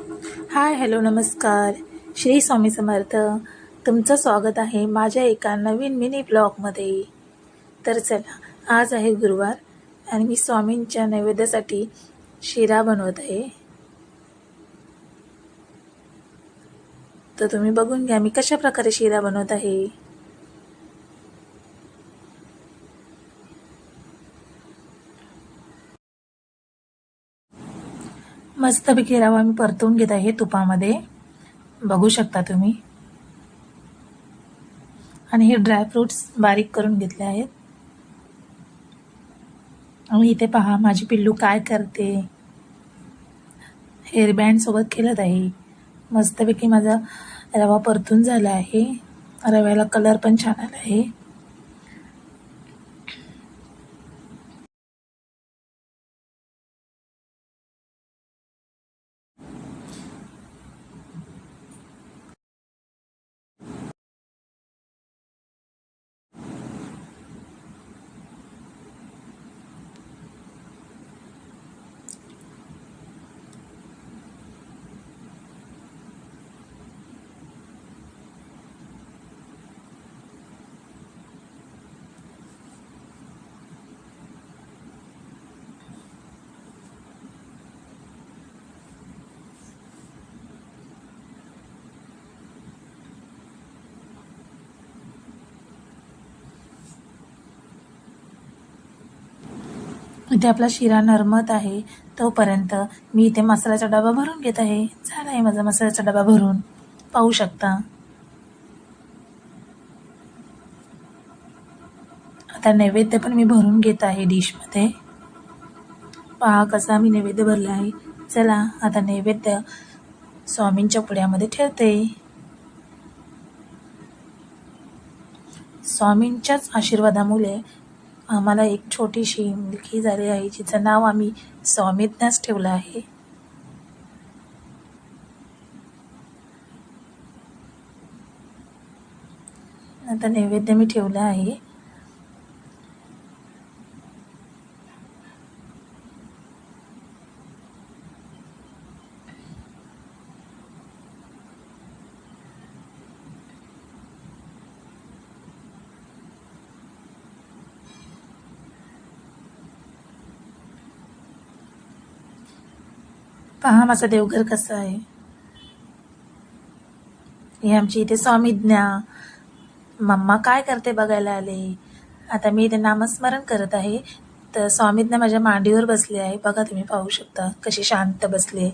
हाय, hello, नमस्कार. श्री स्वामी समर्थ. तुमचं स्वागत आहे माझ्या एका नवीन मिनी ब्लॉगमध्ये. तर चला, आज आहे गुरुवार आणि मी स्वामींच्या नैवेद्यासाठी शिरा बनवत आहे. तर तुम्ही बघून घ्या मी कशा प्रकारे शिरा बनवत आहे. मस्तपैकी रवा मी परतवून घेत आहे तुपामध्ये, बघू शकता तुम्ही. आणि हे ड्रायफ्रूट्स बारीक करून घेतले आहेत. आणि इथे पहा माझी पिल्लू काय करते. हेअरबँड सोबत खेळत आहे. मस्तपैकी माझा रवा परतून झाला आहे. रव्याला कलर पण छान आला आहे. इथे आपला शिरा नरमत आहे. तोपर्यंत मी इथे मसाल्याचा डबा भरून घेत आहे. झाला आहे माझा मसाल्याचा डबा भरून, पाहू शकता. आता नैवेद्य पण मी भरून घेत आहे डिशमध्ये. पहा कसा मी नैवेद्य भरला आहे. चला आता नैवेद्य स्वामींच्या पुढ्यामध्ये ठेवते. स्वामींच्याच आशीर्वादामुळे आम्हाला एक छोटीशी मुलगी झाली आहे, जिचं नाव आम्ही स्वामींनाच ठेवलं आहे. आता नैवेद्य मी ठेवला आहे. पहा माझं देवघर कसं आहे. हे आमची इथे स्वामीज्ञा. मम्मा काय करते बघायला आले. आता मी इथे नामस्मरण करत आहे. तर स्वामीज्ञा माझ्या मांडीवर बसले आहे. बघा तुम्ही, पाहू शकता कशी शांत बसले.